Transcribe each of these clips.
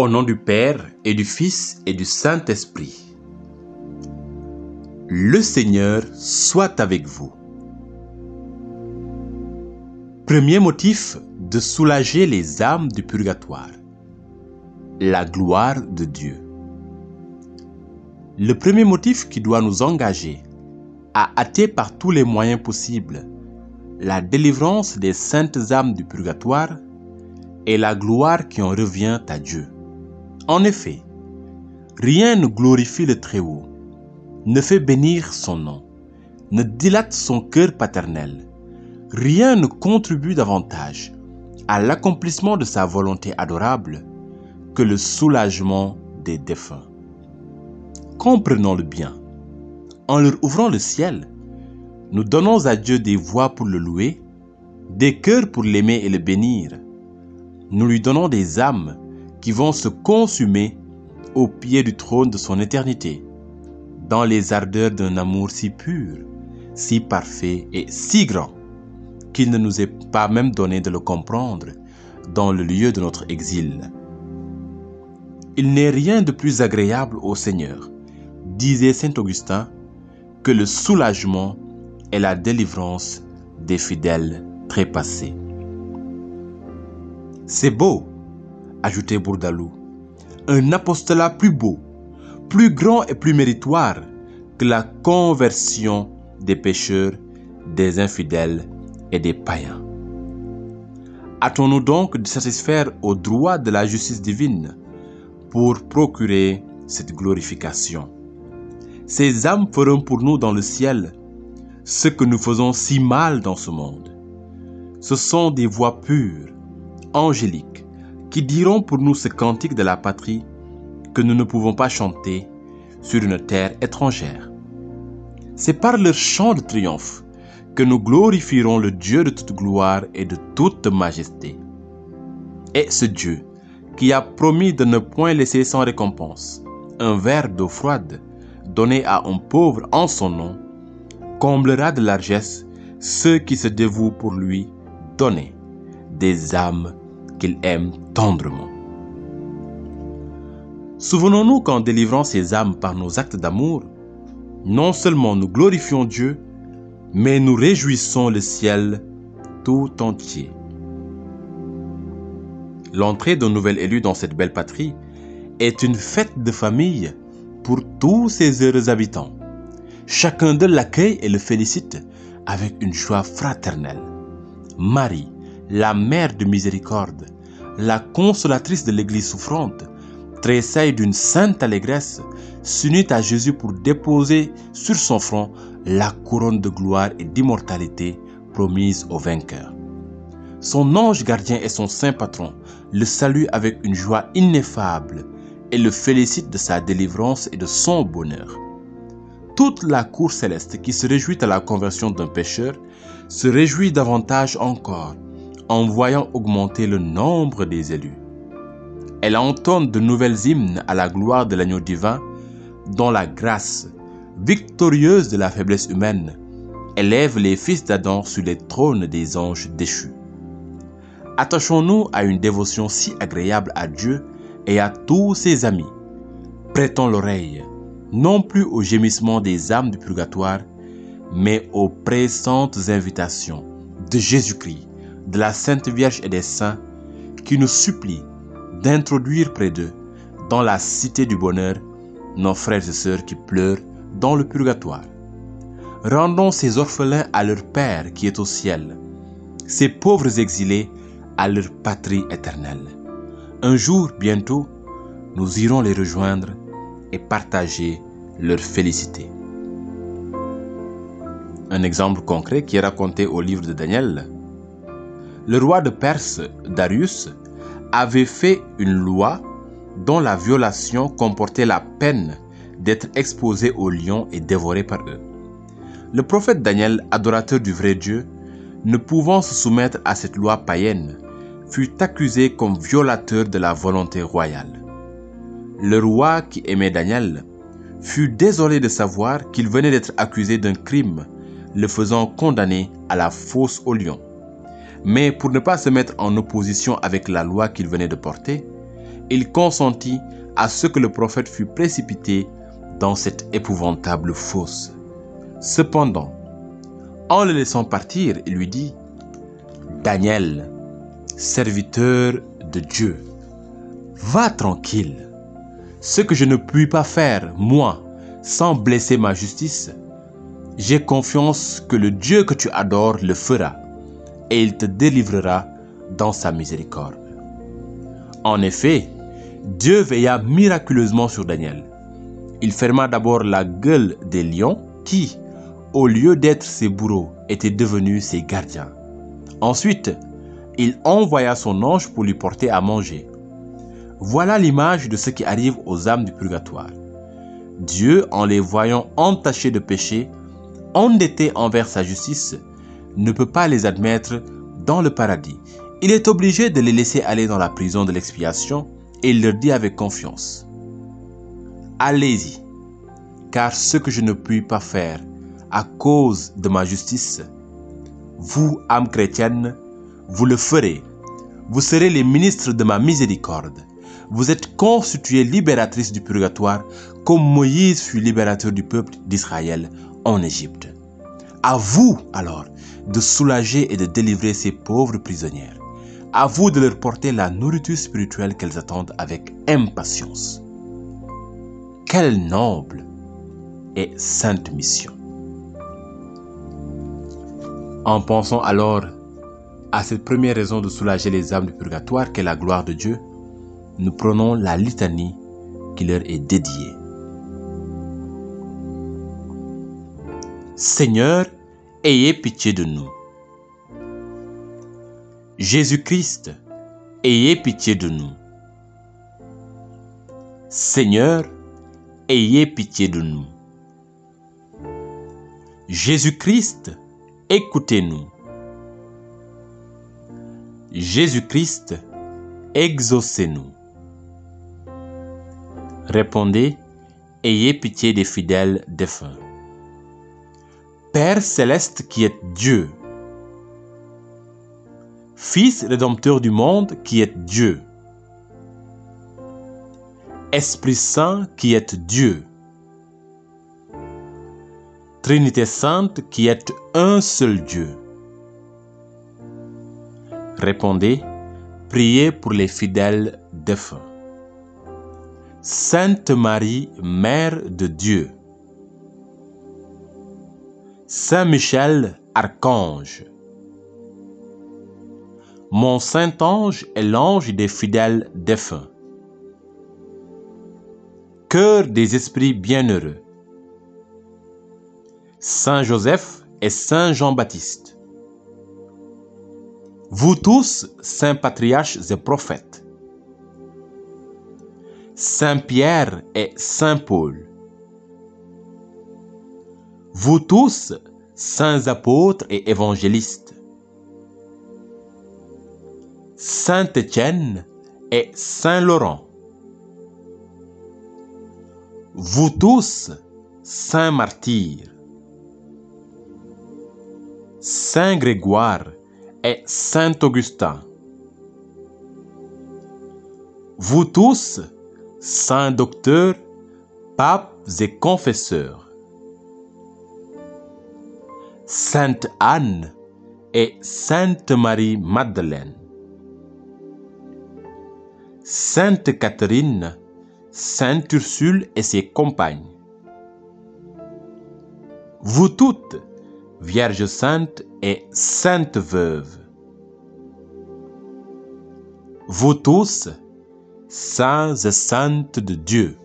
Au nom du Père et du Fils et du Saint-Esprit. Le Seigneur soit avec vous. Premier motif de soulager les âmes du purgatoire. La gloire de Dieu. Le premier motif qui doit nous engager à hâter par tous les moyens possibles la délivrance des saintes âmes du purgatoire est la gloire qui en revient à Dieu. En effet, rien ne glorifie le Très-Haut, ne fait bénir son nom, ne dilate son cœur paternel. Rien ne contribue davantage à l'accomplissement de sa volonté adorable que le soulagement des défunts. Comprenons-le bien. En leur ouvrant le ciel, nous donnons à Dieu des voix pour le louer, des cœurs pour l'aimer et le bénir. Nous lui donnons des âmes qui vont se consumer au pied du trône de son éternité, dans les ardeurs d'un amour si pur, si parfait et si grand, qu'il ne nous est pas même donné de le comprendre dans le lieu de notre exil. Il n'est rien de plus agréable au Seigneur, disait saint Augustin, que le soulagement et la délivrance des fidèles trépassés. C'est beau, ajoutait Bourdaloue, un apostolat plus beau, plus grand et plus méritoire que la conversion des pécheurs, des infidèles et des païens. Hâtons-nous donc de satisfaire aux droits de la justice divine pour procurer cette glorification. Ces âmes feront pour nous dans le ciel ce que nous faisons si mal dans ce monde. Ce sont des voix pures, angéliques, qui diront pour nous ce cantique de la patrie que nous ne pouvons pas chanter sur une terre étrangère. C'est par leur chant de triomphe que nous glorifierons le Dieu de toute gloire et de toute majesté. Et ce Dieu qui a promis de ne point laisser sans récompense un verre d'eau froide donné à un pauvre en son nom, comblera de largesse ceux qui se dévouent pour lui donner des âmes qu'il aime tendrement. Souvenons-nous qu'en délivrant ces âmes par nos actes d'amour, non seulement nous glorifions Dieu, mais nous réjouissons le ciel tout entier. L'entrée d'un nouvel élu dans cette belle patrie est une fête de famille pour tous ses heureux habitants. Chacun d'eux l'accueille et le félicite avec une joie fraternelle. Marie, la mère de miséricorde, la consolatrice de l'Église souffrante, tressaille d'une sainte allégresse, s'unit à Jésus pour déposer sur son front la couronne de gloire et d'immortalité promise au vainqueur. Son ange gardien et son saint patron le saluent avec une joie ineffable et le félicitent de sa délivrance et de son bonheur. Toute la cour céleste qui se réjouit à la conversion d'un pécheur se réjouit davantage encore en voyant augmenter le nombre des élus. Elle entonne de nouvelles hymnes à la gloire de l'agneau divin, dont la grâce, victorieuse de la faiblesse humaine, élève les fils d'Adam sur les trônes des anges déchus. Attachons-nous à une dévotion si agréable à Dieu et à tous ses amis. Prêtons l'oreille, non plus aux gémissements des âmes du purgatoire, mais aux pressantes invitations de Jésus-Christ, de la Sainte Vierge et des saints, qui nous supplient d'introduire près d'eux, dans la cité du bonheur, nos frères et sœurs qui pleurent dans le purgatoire. Rendons ces orphelins à leur Père qui est au ciel, ces pauvres exilés à leur patrie éternelle. Un jour, bientôt, nous irons les rejoindre et partager leur félicité. Un exemple concret qui est raconté au livre de Daniel. Le roi de Perse, Darius, avait fait une loi dont la violation comportait la peine d'être exposé aux lions et dévoré par eux. Le prophète Daniel, adorateur du vrai Dieu, ne pouvant se soumettre à cette loi païenne, fut accusé comme violateur de la volonté royale. Le roi qui aimait Daniel fut désolé de savoir qu'il venait d'être accusé d'un crime, le faisant condamner à la fosse aux lions. Mais pour ne pas se mettre en opposition avec la loi qu'il venait de porter, il consentit à ce que le prophète fût précipité dans cette épouvantable fosse. Cependant, en le laissant partir, il lui dit: Daniel, serviteur de Dieu, va tranquille. Ce que je ne puis pas faire, moi, sans blesser ma justice, j'ai confiance que le Dieu que tu adores le fera, et il te délivrera dans sa miséricorde. En effet, Dieu veilla miraculeusement sur Daniel. Il ferma d'abord la gueule des lions qui, au lieu d'être ses bourreaux, étaient devenus ses gardiens. Ensuite, il envoya son ange pour lui porter à manger. Voilà l'image de ce qui arrive aux âmes du purgatoire. Dieu, en les voyant entachées de péché, endettés envers sa justice, ne peut pas les admettre dans le paradis. Il est obligé de les laisser aller dans la prison de l'expiation et il leur dit avec confiance: Allez-y, car ce que je ne puis pas faire à cause de ma justice, vous, âme chrétienne, vous le ferez. Vous serez les ministres de ma miséricorde. Vous êtes constituées libératrices du purgatoire, comme Moïse fut libérateur du peuple d'Israël en Égypte. À vous, alors, de soulager et de délivrer ces pauvres prisonnières. À vous de leur porter la nourriture spirituelle qu'elles attendent avec impatience. Quelle noble et sainte mission! En pensant alors à cette première raison de soulager les âmes du purgatoire qu'est la gloire de Dieu, nous prenons la litanie qui leur est dédiée. Seigneur, ayez pitié de nous. Jésus-Christ, ayez pitié de nous. Seigneur, ayez pitié de nous. Jésus-Christ, écoutez-nous. Jésus-Christ, exaucez-nous. Répondez: ayez pitié des fidèles défunts. Père céleste qui êtes Dieu, Fils rédempteur du monde qui êtes Dieu, Esprit Saint qui êtes Dieu, Trinité Sainte qui êtes un seul Dieu. Répondez: priez pour les fidèles défunts. Sainte Marie, Mère de Dieu. Saint Michel, Archange. Mon saint ange est l'ange des fidèles défunts. Cœur des esprits bienheureux. Saint Joseph et Saint Jean-Baptiste. Vous tous, saints patriarches et prophètes. Saint Pierre et Saint Paul. Vous tous, saints apôtres et évangélistes. Saint Étienne et Saint Laurent. Vous tous, saints martyrs. Saint Grégoire et Saint Augustin. Vous tous, saints docteurs, papes et confesseurs. Sainte Anne et Sainte Marie-Madeleine. Sainte Catherine, Sainte Ursule et ses compagnes. Vous toutes, Vierges saintes et saintes veuves. Vous tous, saints et saintes de Dieu.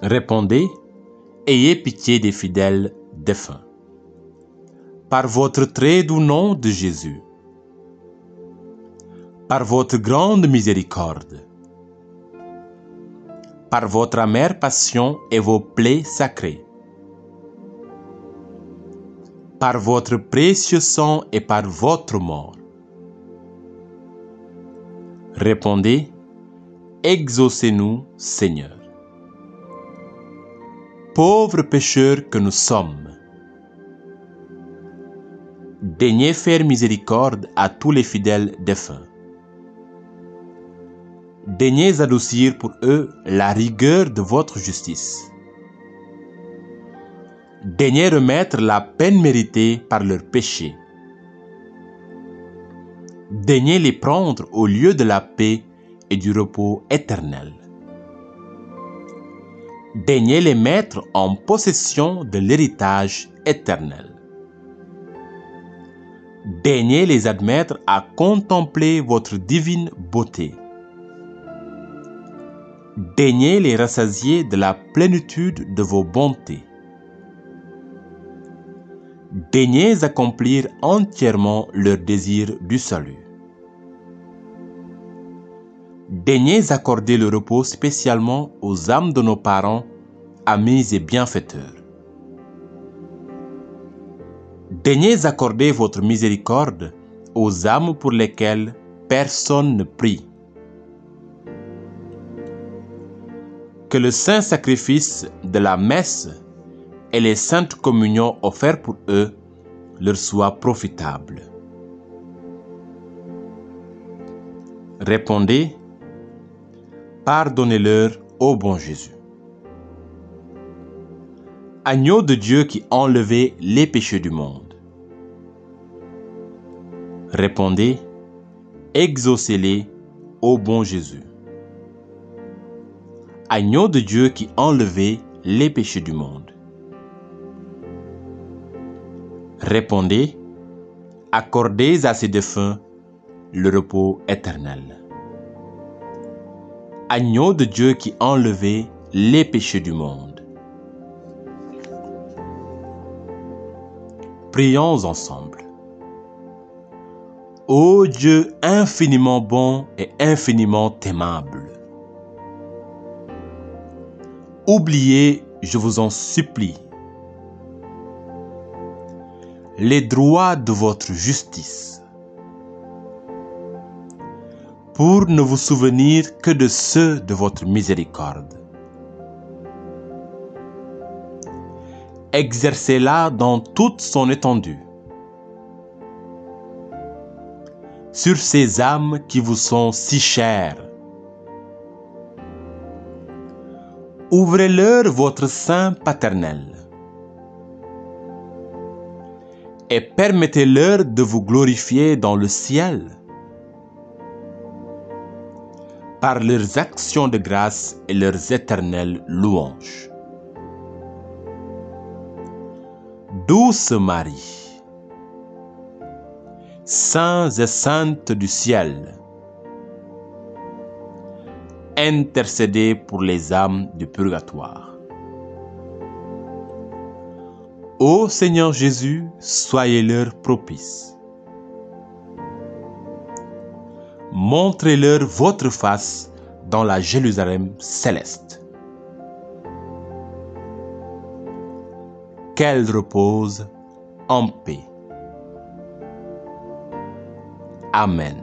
Répondez: ayez pitié des fidèles défunts. Par votre très doux nom de Jésus, par votre grande miséricorde, par votre amère passion et vos plaies sacrées, par votre précieux sang et par votre mort. Répondez: exaucez-nous, Seigneur. Pauvres pécheurs que nous sommes, daignez faire miséricorde à tous les fidèles défunts. Daignez adoucir pour eux la rigueur de votre justice. Daignez remettre la peine méritée par leurs péchés. Daignez les prendre au lieu de la paix et du repos éternel. Daignez les mettre en possession de l'héritage éternel. Daignez les admettre à contempler votre divine beauté. Daignez les rassasier de la plénitude de vos bontés. Daignez accomplir entièrement leur désir du salut. Daignez accorder le repos spécialement aux âmes de nos parents, amis et bienfaiteurs. Daignez accorder votre miséricorde aux âmes pour lesquelles personne ne prie. Que le saint sacrifice de la messe et les saintes communions offertes pour eux leur soient profitables. Répondez: pardonnez-leur, ô bon Jésus. Agneau de Dieu qui enlevait les péchés du monde. Répondez: exaucez-les, ô bon Jésus. Agneau de Dieu qui enlevait les péchés du monde. Répondez: accordez à ces défunts le repos éternel. Agneau de Dieu qui enlevait les péchés du monde. Prions ensemble. Ô Dieu infiniment bon et infiniment aimable, oubliez, je vous en supplie, les droits de votre justice, pour ne vous souvenir que de ceux de votre miséricorde. Exercez-la dans toute son étendue, sur ces âmes qui vous sont si chères. Ouvrez-leur votre sein paternel et permettez-leur de vous glorifier dans le ciel par leurs actions de grâce et leurs éternelles louanges. Douce Marie, saints et saintes du ciel, intercédez pour les âmes du purgatoire. Ô Seigneur Jésus, soyez-leur propice. Montrez-leur votre face dans la Jérusalem céleste. Qu'elle repose en paix. Amen.